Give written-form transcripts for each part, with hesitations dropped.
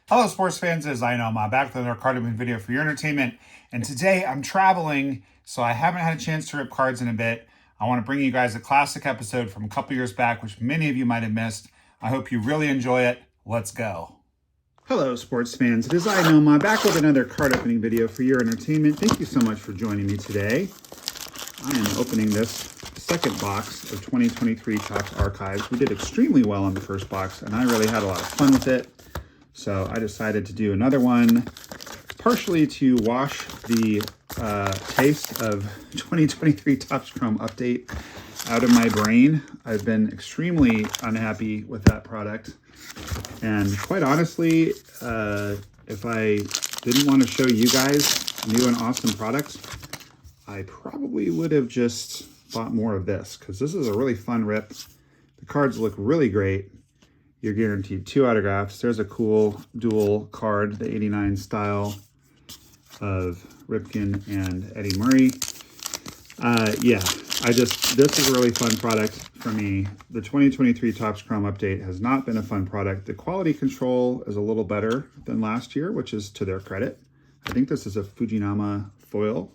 Hello sports fans, as I know, I'm back with another card opening video for your entertainment. And today I'm traveling, so I haven't had a chance to rip cards in a bit. I want to bring you guys a classic episode from a couple years back, which many of you might have missed. I hope you really enjoy it. Let's go. Hello sports fans, it is I know, I'm back with another card opening video for your entertainment. Thank you so much for joining me today. I am opening this second box of 2023 Topps Archives. We did extremely well on the first box, and I really had a lot of fun with it. So I decided to do another one, partially to wash the taste of 2023 Topps Chrome Update out of my brain. I've been extremely unhappy with that product. And quite honestly, if I didn't want to show you guys new and awesome products, I probably would have just bought more of this, because this is a really fun rip. The cards look really great. You're guaranteed 2 autographs. There's a cool dual card, the 89 style of Ripken and Eddie Murray. Yeah, this is a really fun product for me. The 2023 Topps Chrome Update has not been a fun product. The quality control is a little better than last year, which is to their credit. I think this is a Fujinama foil.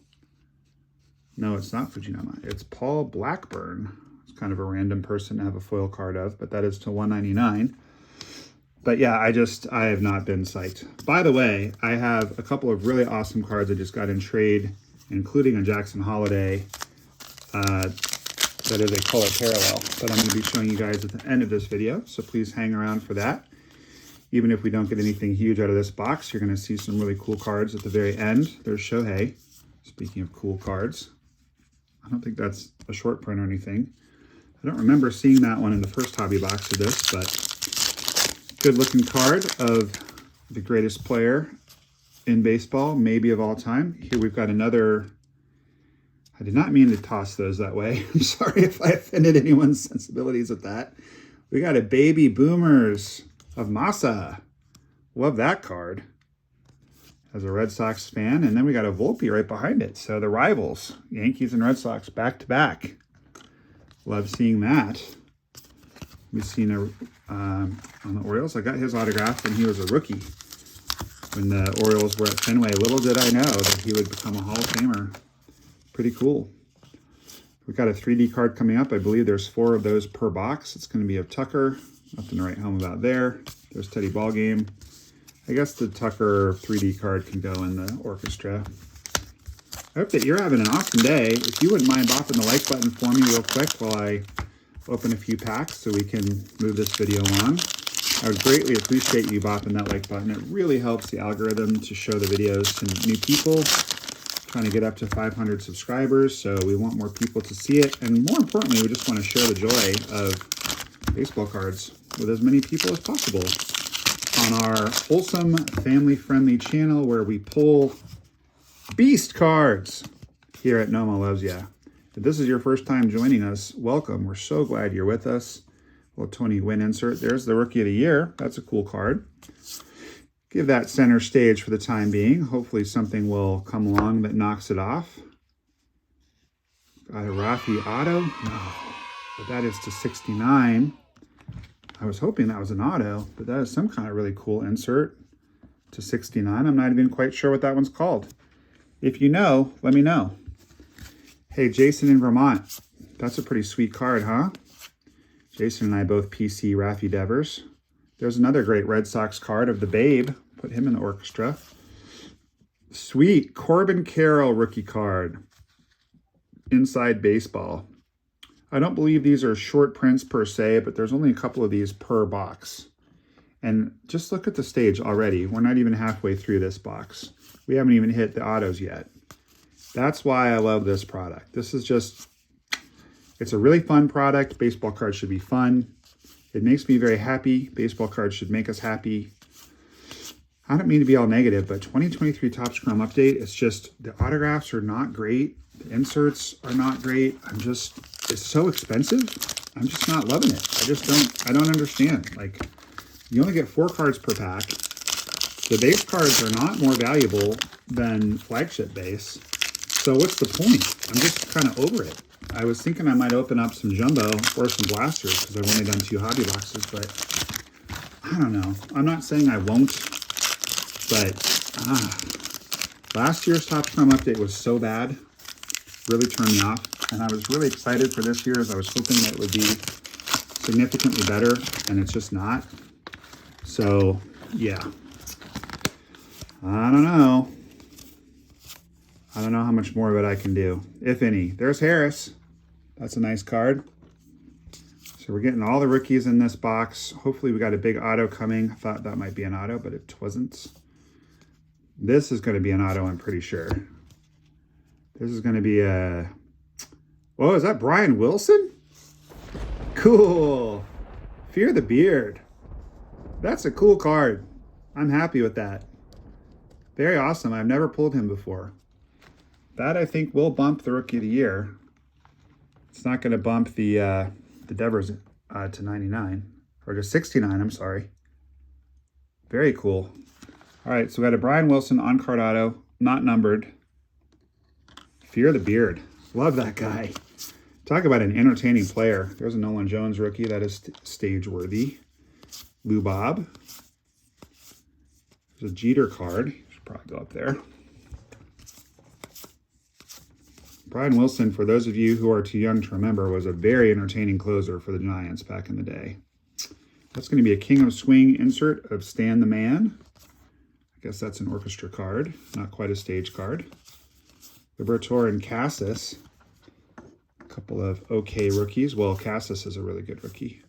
No, it's not Fujinama. It's Paul Blackburn. It's kind of a random person to have a foil card of, but that is to 199. But yeah, I have not been psyched. By the way, I have a couple of really awesome cards I just got in trade, including a Jackson Holiday that is a color parallel that I'm going to be showing you guys at the end of this video. So please hang around for that. Even if we don't get anything huge out of this box, you're going to see some really cool cards at the very end. There's Shohei. Speaking of cool cards, I don't think that's a short print or anything. I don't remember seeing that one in the first hobby box of this, but good looking card of the greatest player in baseball, maybe of all time. Here we've got another. I did not mean to toss those that way. I'm sorry if I offended anyone's sensibilities with that. We got a Baby Boomers of Massa. Love that card as a Red Sox fan. And then we got a Volpe right behind it. So the rivals, Yankees and Red Sox, back to back. Love seeing that. We've seen on the Orioles. I got his autograph when he was a rookie. When the Orioles were at Fenway, little did I know that he would become a Hall of Famer. Pretty cool. We've got a 3D card coming up. I believe there's 4 of those per box. It's going to be of Tucker. Nothing to write home about there. There's Teddy Ballgame. I guess the Tucker 3D card can go in the orchestra. I hope that you're having an awesome day. If you wouldn't mind bopping the like button for me real quick while I open a few packs so we can move this video on. I would greatly appreciate you bopping that like button. It really helps the algorithm to show the videos to new people. Trying to get up to 500 subscribers, so we want more people to see it. And more importantly, we just want to share the joy of baseball cards with as many people as possible on our wholesome, family-friendly channel where we pull beast cards here at Noma Loves Ya. If this is your first time joining us, welcome. We're so glad you're with us. Well, Tony Gwynn insert. There's the Rookie of the Year. That's a cool card. Give that center stage for the time being. Hopefully something will come along that knocks it off. Got a Rafi auto. No, but that is to 69. I was hoping that was an auto, but that is some kind of really cool insert to 69. I'm not even quite sure what that one's called. If you know, let me know. Hey, Jason in Vermont. That's a pretty sweet card, huh? Jason and I both PC Rafi Devers. There's another great Red Sox card of the Babe. Put him in the orchestra. Sweet Corbin Carroll rookie card. Inside Baseball. I don't believe these are short prints per se, but there's only a couple of these per box. And just look at the stage already. We're not even halfway through this box. We haven't even hit the autos yet. That's why I love this product. This is just, it's a really fun product. Baseball cards should be fun. It makes me very happy. Baseball cards should make us happy. I don't mean to be all negative, but 2023 Topps Chrome Update, it's just, the autographs are not great. The inserts are not great. It's so expensive. I'm just not loving it. I don't understand. Like, you only get 4 cards per pack. The base cards are not more valuable than flagship base. So what's the point? I'm just kind of over it. I was thinking I might open up some jumbo or some blasters because I've only done 2 hobby boxes, but I don't know. I'm not saying I won't But last year's Topps Chrome update was so bad, really turned me off. And I was really excited for this year's. I was hoping that it would be significantly better, and it's just not. So, yeah. I don't know. I don't know how much more of it I can do, if any. There's Harris. That's a nice card. So we're getting all the rookies in this box. Hopefully we got a big auto coming. I thought that might be an auto, but it wasn't. This is going to be an auto, I'm pretty sure. This is going to be a... Oh, is that Brian Wilson? Cool. Fear the Beard. That's a cool card. I'm happy with that. Very awesome. I've never pulled him before. That, I think, will bump the Rookie of the Year. It's not going to bump the Devers to 99. Or to 69, I'm sorry. Very cool. All right, so we got a Brian Wilson on-card auto, not numbered. Fear the Beard. Love that guy. Talk about an entertaining player. There's a Nolan Jones rookie. That is stage-worthy. Lou Bob. There's a Jeter card. Should probably go up there. Brian Wilson, for those of you who are too young to remember, was a very entertaining closer for the Giants back in the day. That's going to be a King of Swing insert of Stan the Man. I guess that's an orchestra card, not quite a stage card. Liberatore and Cassis. A couple of okay rookies. Well, Cassis is a really good rookie.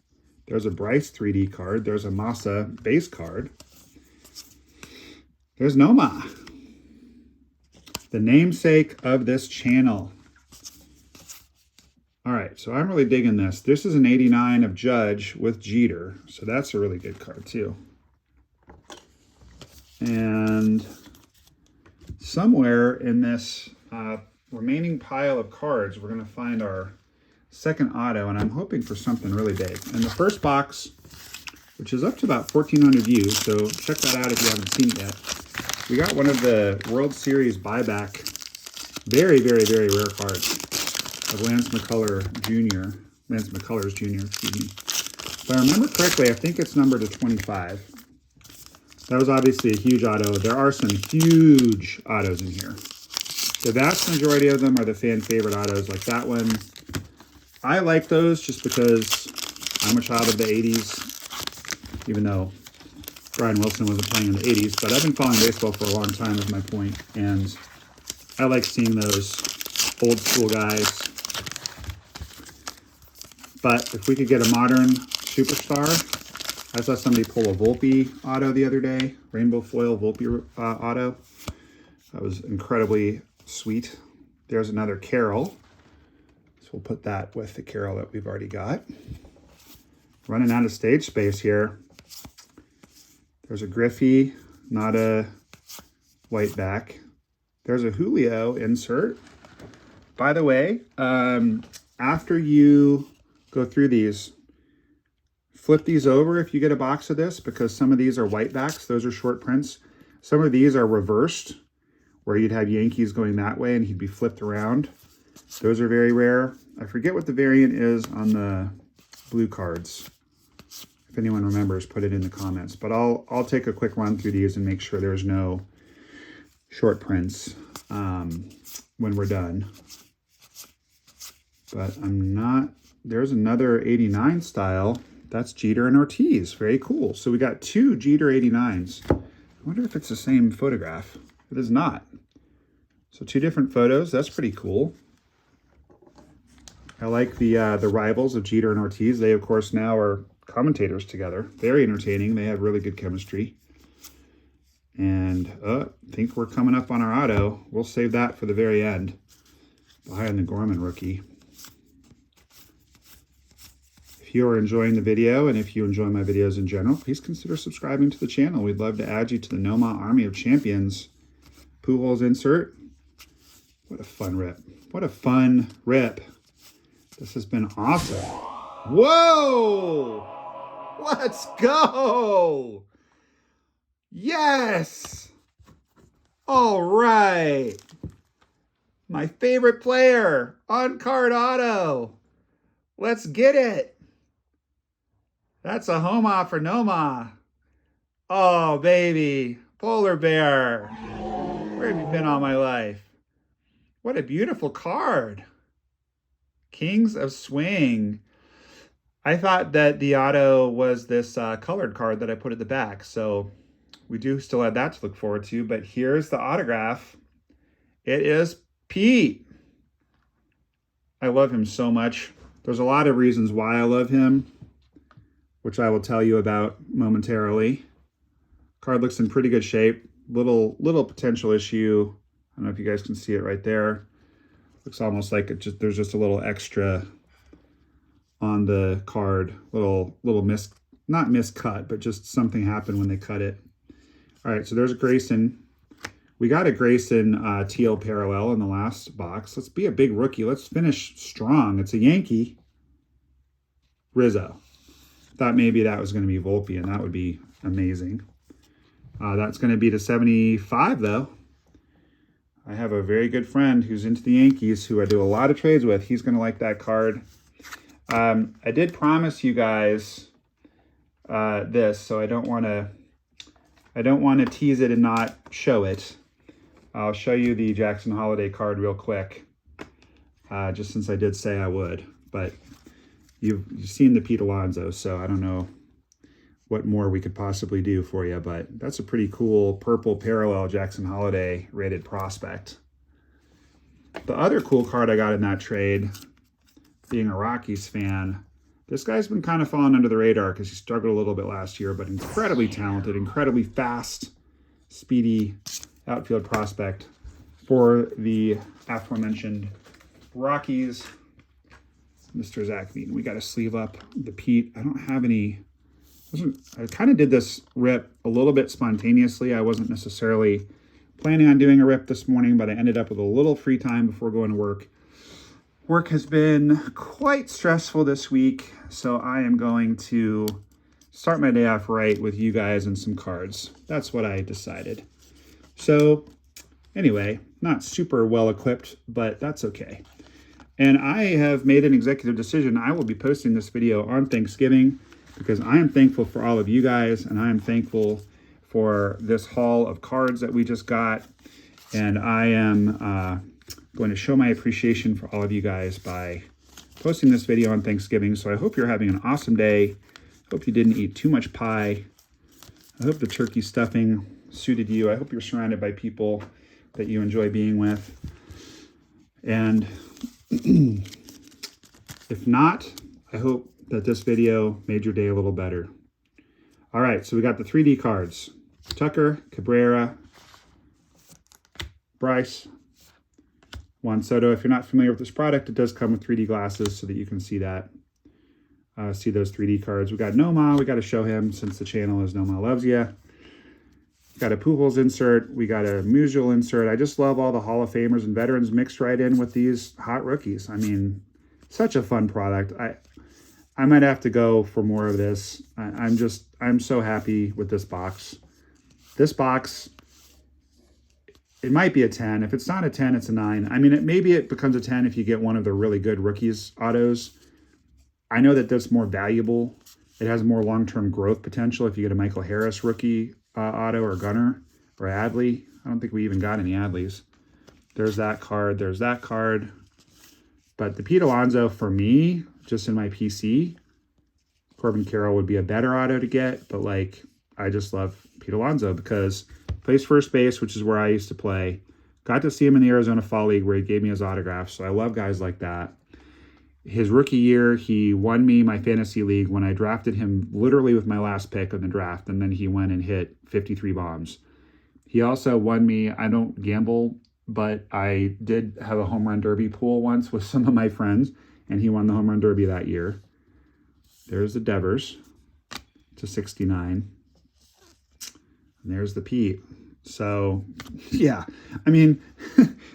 There's a Bryce 3D card. There's a Massa base card. There's Noma, the namesake of this channel. All right, so I'm really digging this. This is an 89 of Judge with Jeter, so that's a really good card too. And somewhere in this remaining pile of cards, we're going to find our second auto, and I'm hoping for something really big. In the first box, which is up to about 1,400 views, so check that out if you haven't seen it yet. We got one of the World Series buyback, very, very, very rare cards of Lance McCullers Jr., excuse me. If I remember correctly, I think it's numbered to 25. That was obviously a huge auto. There are some huge autos in here. The vast majority of them are the fan favorite autos, like that one. I like those just because I'm a child of the 80s, even though Brian Wilson wasn't playing in the 80s, but I've been following baseball for a long time is my point, and I like seeing those old school guys. But if we could get a modern superstar, I saw somebody pull a Volpe auto the other day, rainbow foil Volpe auto. That was incredibly sweet. There's another Carroll. So we'll put that with the Carroll that we've already got. Running out of stage space here. There's a Griffey, not a white back. There's a Julio insert. By the way, after you go through these, flip these over if you get a box of this, because some of these are white backs. Those are short prints. Some of these are reversed, where you'd have Yankees going that way and he'd be flipped around. Those are very rare. I forget what the variant is on the blue cards. If anyone remembers, put it in the comments. But I'll take a quick run through these and make sure there's no short prints when we're done. But I'm not... There's another 89 style. That's Jeter and Ortiz. Very cool. So we got two Jeter 89s. I wonder if it's the same photograph. It is not. So two different photos. That's pretty cool. I like the rivals of Jeter and Ortiz. They, of course, now are commentators together. Very entertaining. They have really good chemistry. And I think we're coming up on our auto. We'll save that for the very end. Behind the Gorman rookie. If you are enjoying the video, and if you enjoy my videos in general, please consider subscribing to the channel. We'd love to add you to the Noma Army of Champions. Pujols insert. What a fun rip. What a fun rip. This has been awesome. Whoa! Let's go! Yes! All right. My favorite player. On-card auto. Let's get it. That's a home off for Noma. Oh, baby. Polar bear. Where have you been all my life? What a beautiful card. Kings of Swing. I thought that the auto was this colored card that I put at the back, so we do still have that to look forward to, but here's the autograph. It is Pete. I love him so much. There's a lot of reasons why I love him, which I will tell you about momentarily. Card looks in pretty good shape. Little potential issue. I don't know if you guys can see it right there. Looks almost like there's just a little extra on the card. Little not miscut, but just something happened when they cut it. All right, so there's a Grayson. We got a Grayson teal parallel in the last box. Let's be a big rookie. Let's finish strong. It's a Yankee. Rizzo. Thought maybe that was going to be Volpe, and that would be amazing. That's going to be to 75, though. I have a very good friend who's into the Yankees who I do a lot of trades with. He's going to like that card. I did promise you guys this, so I don't want to tease it and not show it. I'll show you the Jackson Holiday card real quick, just since I did say I would. But you've seen the Pete Alonso, so I don't know what more we could possibly do for you, but that's a pretty cool purple parallel Jackson Holiday rated prospect. The other cool card I got in that trade, being a Rockies fan, this guy's been kind of falling under the radar because he struggled a little bit last year, but incredibly talented, incredibly fast, speedy outfield prospect for the aforementioned Rockies, Mr. Zach Beaton. We got to sleeve up the Pete. I don't have any. I kind of did this rip a little bit spontaneously. I wasn't necessarily planning on doing a rip this morning, but I ended up with a little free time before going to work. Work has been quite stressful this week, so I am going to start my day off right with you guys and some cards. That's what I decided. So anyway, not super well equipped, but that's okay. And I have made an executive decision. I will be posting this video on Thanksgiving because I am thankful for all of you guys, and I am thankful for this haul of cards that we just got. And I am going to show my appreciation for all of you guys by posting this video on Thanksgiving. So I hope you're having an awesome day. Hope you didn't eat too much pie. I hope the turkey stuffing suited you. I hope you're surrounded by people that you enjoy being with. And if not, I hope that this video made your day a little better. All right, so we got the 3D cards. Tucker, Cabrera, Bryce, Juan Soto. If you're not familiar with this product, it does come with 3D glasses so that you can see that. See those 3D cards. We got Noma. We got to show him since the channel is Noma Loves Ya. Got a Pujols insert. We got a Musial insert. I just love all the Hall of Famers and veterans mixed right in with these hot rookies. I mean, such a fun product. I might have to go for more of this. I'm so happy with this box. This box, it might be a 10. If it's not a 10, it's a 9. I mean, maybe it becomes a 10 if you get one of the really good rookies autos. I know that that's more valuable. It has more long-term growth potential if you get a Michael Harris rookie auto or Gunner or Adley. I don't think we even got any Adleys. There's that card. There's that card. But the Pete Alonso, for me, just in my PC, Corbin Carroll would be a better auto to get, but like, I just love Pete Alonso because he plays first base, which is where I used to play. Got to see him in the Arizona Fall League where he gave me his autograph, so I love guys like that. His rookie year, he won me my fantasy league when I drafted him literally with my last pick of the draft, and then he went and hit 53 bombs. He also won me, I don't gamble, but I did have a home run derby pool once with some of my friends, and he won the home run derby that year. There's the Devers to 69. And there's the Pete. So, yeah. I mean,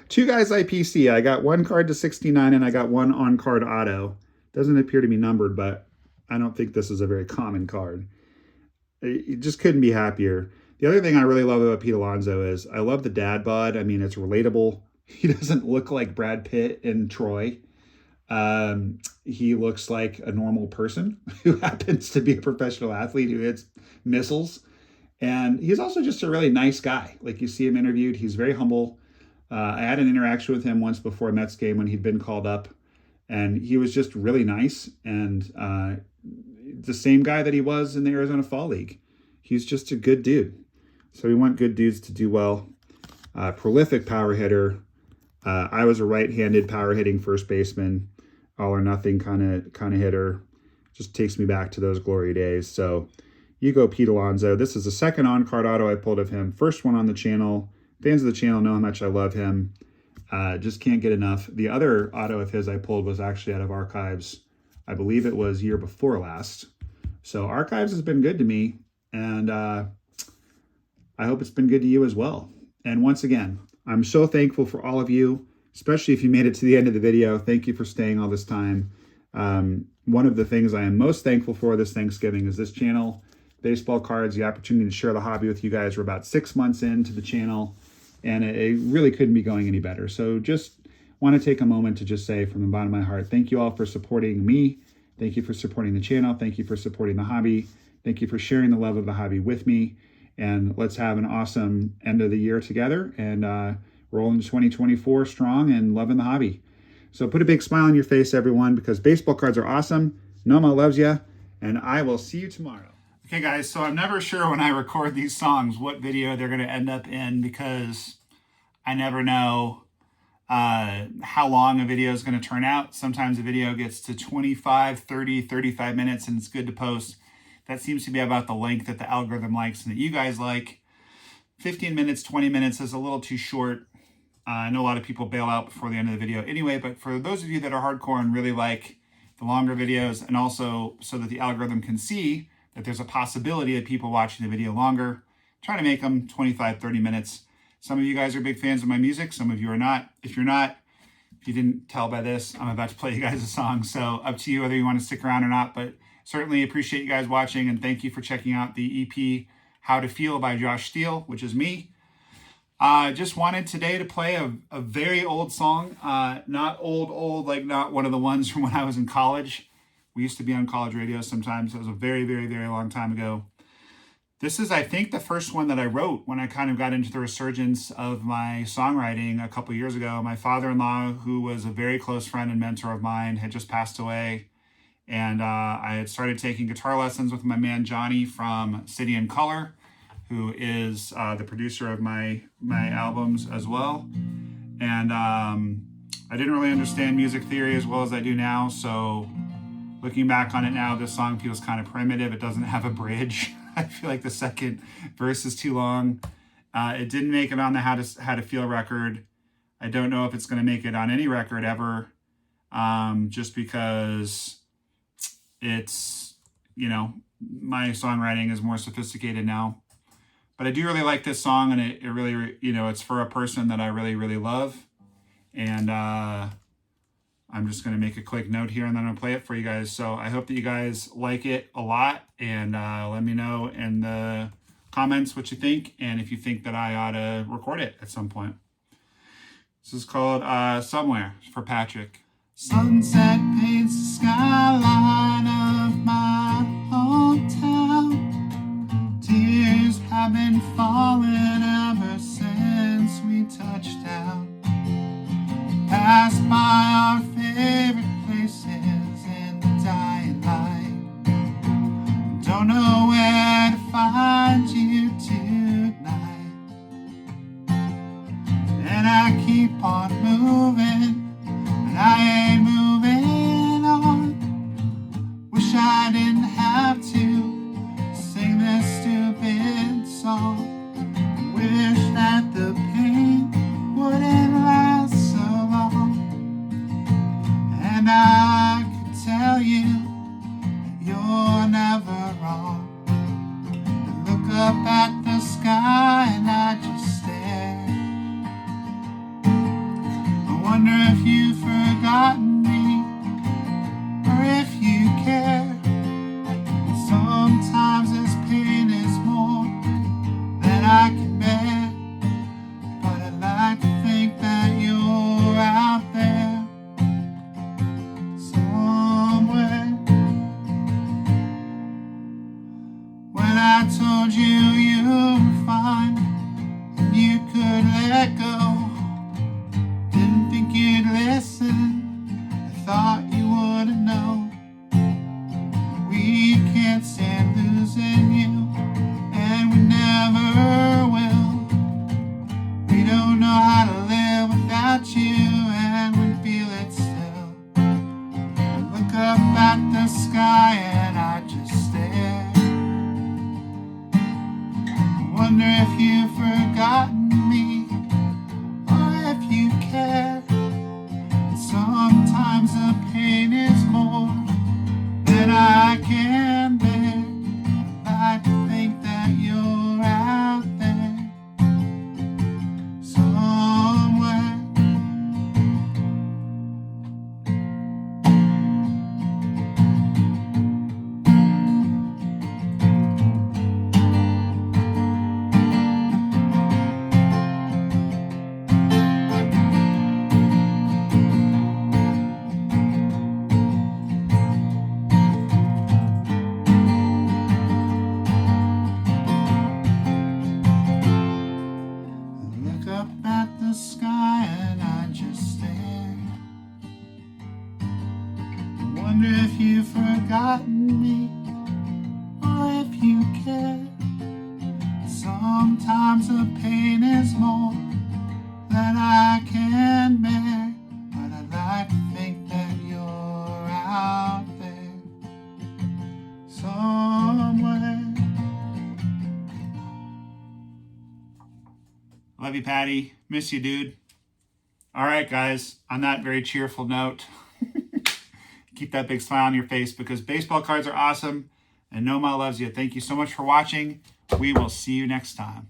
two guys IPC. I got one card to 69, and I got one on-card auto. Doesn't appear to be numbered, but I don't think this is a very common card. You just couldn't be happier. The other thing I really love about Pete Alonso is I love the dad bod. I mean, it's relatable. He doesn't look like Brad Pitt and Troy. He looks like a normal person who happens to be a professional athlete who hits missiles. And he's also just a really nice guy. Like you see him interviewed, he's very humble. I had an interaction with him once before a Mets game when he'd been called up, and he was just really nice, and the same guy that he was in the Arizona Fall League. He's just a good dude. So we want good dudes to do well. Prolific power hitter. I was a right-handed power hitting first baseman, all or nothing kind of hitter. Just takes me back to those glory days. So you go Pete Alonso. This is the second on-card auto I pulled of him. First one on the channel. Fans of the channel know how much I love him. Just can't get enough. The other auto of his I pulled was actually out of Archives. I believe it was year before last. So Archives has been good to me, and I hope it's been good to you as well. And once again, I'm so thankful for all of you, especially if you made it to the end of the video. Thank you for staying all this time. One of the things I am most thankful for this Thanksgiving is this channel, Baseball Cards, the opportunity to share the hobby with you guys. We're about 6 months into the channel, and it really couldn't be going any better. So just want to take a moment to just say from the bottom of my heart, thank you all for supporting me. Thank you for supporting the channel. Thank you for supporting the hobby. Thank you for sharing the love of the hobby with me. And let's have an awesome end of the year together and roll into 2024 strong and loving the hobby. So put a big smile on your face, everyone, because baseball cards are awesome. Noma loves you, and I will see you tomorrow. Okay, guys, so I'm never sure when I record these songs what video they're going to end up in, because I never know how long a video is going to turn out. Sometimes a video gets to 25, 30, 35 minutes, and it's good to post. That seems to be about the length that the algorithm likes and that you guys like. 15 minutes, 20 minutes is a little too short. I know a lot of people bail out before the end of the video anyway, but for those of you that are hardcore and really like the longer videos, and also so that the algorithm can see that there's a possibility of people watching the video longer, try to make them 25, 30 minutes. Some of you guys are big fans of my music. Some of you are not. If you're not, if you didn't tell by this, I'm about to play you guys a song. So up to you whether you want to stick around or not, but certainly appreciate you guys watching, and thank you for checking out the EP How to Feel by Josh Steele, which is me. Just wanted today to play a very old song. Not old, like not one of the ones from when I was in college. We used to be on college radio sometimes. It was a very, very, very long time ago. This is, I think, the first one that I wrote when I kind of got into the resurgence of my songwriting a couple years ago. My father-in-law, who was a very close friend and mentor of mine, had just passed away. And I had started taking guitar lessons with my man Johnny from City and Color, who is the producer of my albums as well. And I didn't really understand music theory as well as I do now. So looking back on it now, this song feels kind of primitive. It doesn't have a bridge. I feel like the second verse is too long. It didn't make it on the How to Feel record. I don't know if it's going to make it on any record ever, just because it's, my songwriting is more sophisticated now. But I do really like this song, and it really, it's for a person that I really, really love. And I'm just going to make a quick note here, and then I'll play it for you guys. So I hope that you guys like it a lot, and let me know in the comments what you think, and if you think that I ought to record it at some point. This is called Somewhere for Patrick. Sunset paints the skyline of my hometown. Tears have been falling ever since we touched down. Passed by our favorite places in the dying light. Don't know where to find you tonight. And I keep on moving, but I ain't moving on. Wish I didn't have to sing this stupid song. Wish that the pain wouldn't last so long. And I could tell you that you're never wrong. I look up at the sky and I just stare. I wonder if you've forgotten me, or if you care. Sometimes this pain is more than I can bear. you've forgotten me, or if you care. Sometimes the pain is more than I can bear. I think that you're out there somewhere. Look up at the sky and I just stare. I wonder if you've forgotten me, or if you care. Sometimes the pain is more than I can bear, but I'd like to think that you're out there somewhere. Love you, Patty. Miss you, dude. All right, guys, on that very cheerful note, keep that big smile on your face because baseball cards are awesome and Noma loves you. Thank you so much for watching. We will see you next time.